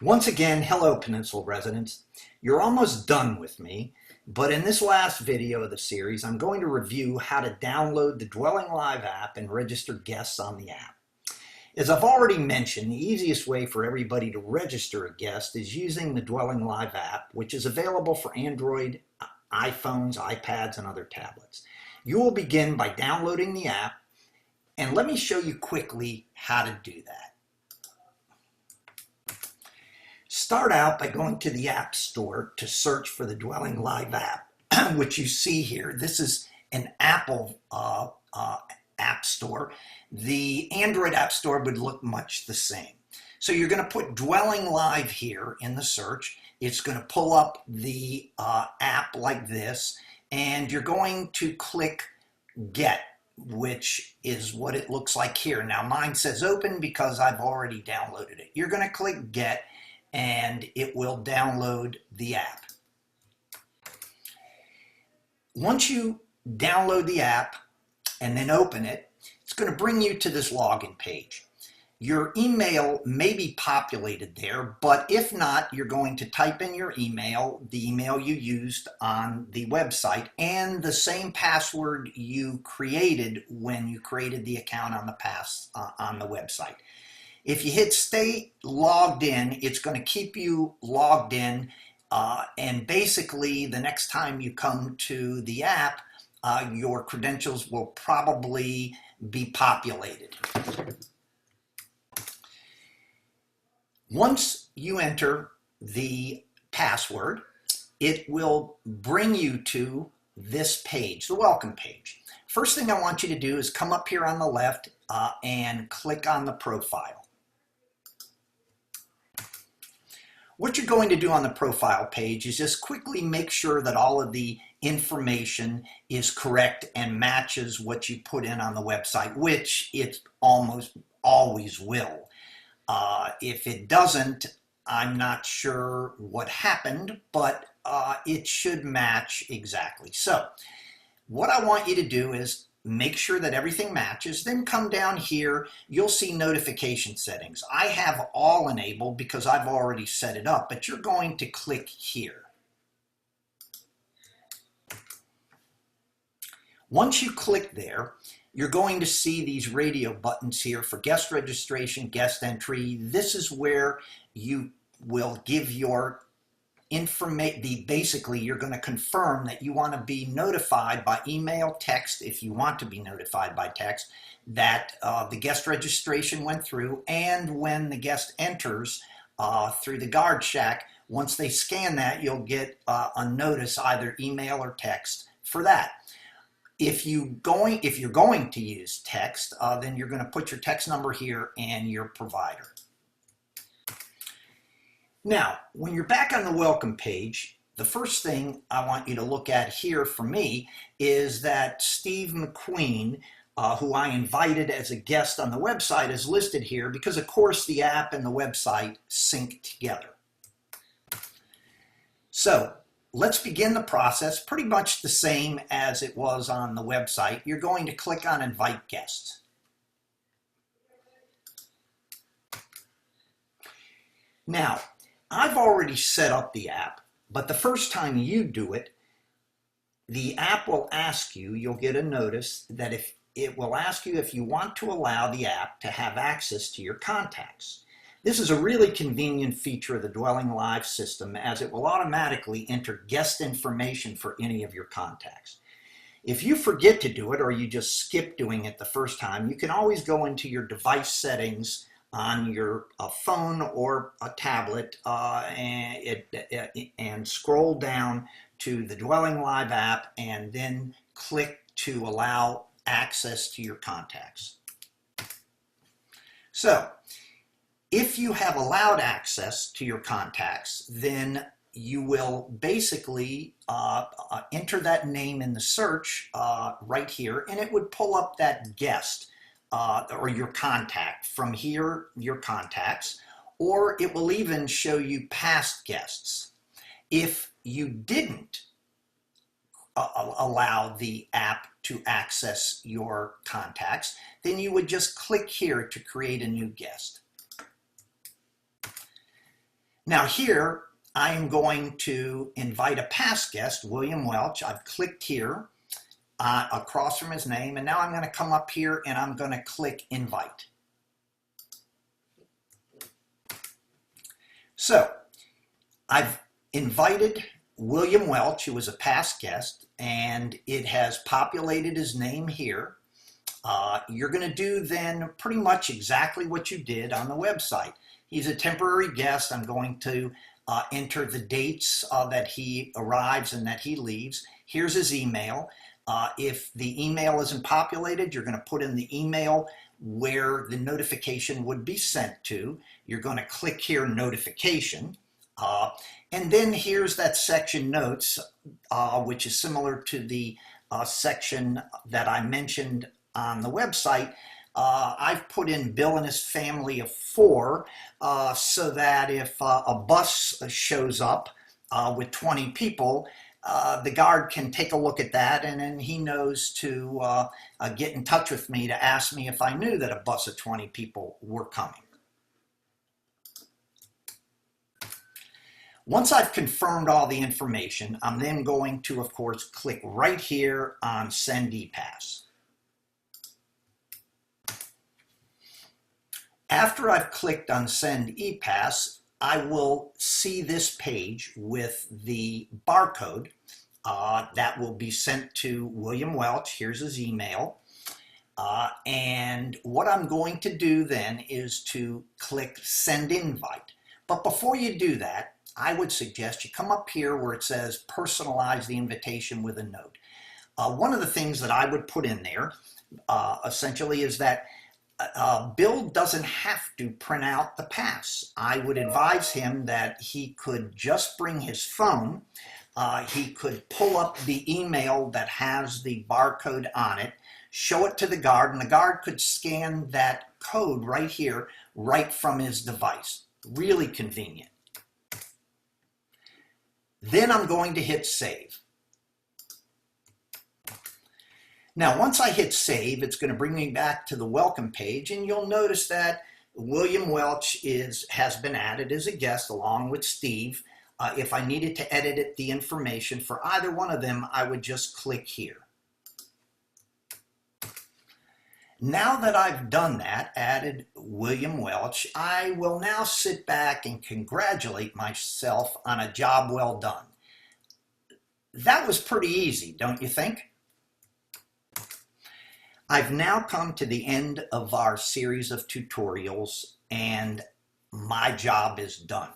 Once again, hello Peninsula Residents. You're almost done with me, but in this last video of the series, I'm going to review how to download the Dwelling Live app and register guests on the app. As I've already mentioned, the easiest way for everybody to register a guest is using the Dwelling Live app, which is available for Android, iPhones, iPads, and other tablets. You will begin by downloading the app, and let me show you quickly how to do that. Start out by going to the App Store to search for the Dwelling Live app, which you see here. This is an Apple App Store. The Android App Store would look much the same. So you're going to put Dwelling Live here in the search. It's going to pull up the app like this, and you're going to click Get, which is what it looks like here. Now mine says open because I've already downloaded it. You're going to click Get, and it will download the app. Once you download the app and then open it, it's going to bring you to this login page. Your email may be populated there, but if not, you're going to type in your email, the email you used on the website, and the same password you created when you created the account on the website. If you hit stay logged in, it's going to keep you logged in, and basically the next time you come to the app, your credentials will probably be populated. Once you enter the password, it will bring you to this page, the welcome page. First thing I want you to do is come up here on the left and click on the profile. What you're going to do on the profile page is just quickly make sure that all of the information is correct and matches what you put in on the website, which it almost always will. If it doesn't, I'm not sure what happened, but it should match exactly. So what I want you to do is make sure that everything matches, then come down here, you'll see notification settings. I have all enabled because I've already set it up, but you're going to click here. Once you click there, you're going to see these radio buttons here for guest registration, guest entry. This is where you will give your information. Basically, you're going to confirm that you want to be notified by email, text, if you want to be notified by text, that the guest registration went through, and when the guest enters through the guard shack, once they scan that, you'll get a notice, either email or text, for that. If you're going to use text, then you're going to put your text number here and your provider. Now, when you're back on the welcome page, the first thing I want you to look at here for me is that Steve McQueen, who I invited as a guest on the website, is listed here because, of course, the app and the website sync together. So let's begin the process pretty much the same as it was on the website. You're going to click on Invite Guests. Now, I've already set up the app, but the first time you do it, the app will ask you, you'll get a notice that it will ask you if you want to allow the app to have access to your contacts. This is a really convenient feature of the Dwelling Live system, as it will automatically enter guest information for any of your contacts. If you forget to do it, or you just skip doing it the first time, you can always go into your device settings on your phone or a tablet and scroll down to the Dwelling Live app, and then click to allow access to your contacts. So if you have allowed access to your contacts, then you will basically enter that name in the search right here, and it would pull up that guest or your contact. From here, your contacts, or it will even show you past guests. If you didn't allow the app to access your contacts, then you would just click here to create a new guest. Now here, I am going to invite a past guest, William Welch. I've clicked here across from his name, and now I'm going to come up here and I'm going to click invite. So I've invited William Welch, who was a past guest, and it has populated his name here. You're going to do then pretty much exactly what you did on the website. He's a temporary guest. I'm going to enter the dates that he arrives and that he leaves. Here's his email. If the email isn't populated, you're going to put in the email where the notification would be sent to. You're going to click here, notification. And then here's that section notes, which is similar to the section that I mentioned on the website. I've put in Bill and his family of 4 so that if a bus shows up with 20 people, the guard can take a look at that, and then he knows to get in touch with me to ask me if I knew that a bus of 20 people were coming. Once I've confirmed all the information, I'm then going to, of course, click right here on Send ePass. After I've clicked on Send ePass, I will see this page with the barcode that will be sent to William Welch. Here's his email. And what I'm going to do then is to click Send Invite. But before you do that, I would suggest you come up here where it says Personalize the invitation with a note. One of the things that I would put in there essentially is that Bill doesn't have to print out the pass. I would advise him that he could just bring his phone. He could pull up the email that has the barcode on it, show it to the guard, and the guard could scan that code right here, right from his device. Really convenient. Then I'm going to hit save. Now, once I hit save, it's going to bring me back to the welcome page, and you'll notice that William Welch has been added as a guest along with Steve. If I needed to edit the information for either one of them, I would just click here. Now that I've done that, added William Welch, I will now sit back and congratulate myself on a job well done. That was pretty easy, don't you think? I've now come to the end of our series of tutorials, and my job is done.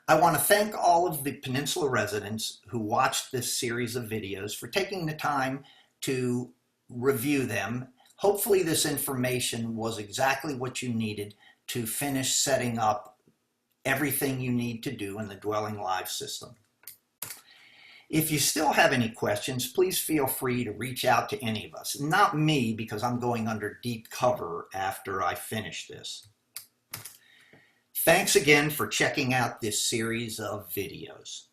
I want to thank all of the Peninsula residents who watched this series of videos for taking the time to review them. Hopefully this information was exactly what you needed to finish setting up everything you need to do in the Dwelling Live system. If you still have any questions, please feel free to reach out to any of us. Not me, because I'm going under deep cover after I finish this. Thanks again for checking out this series of videos.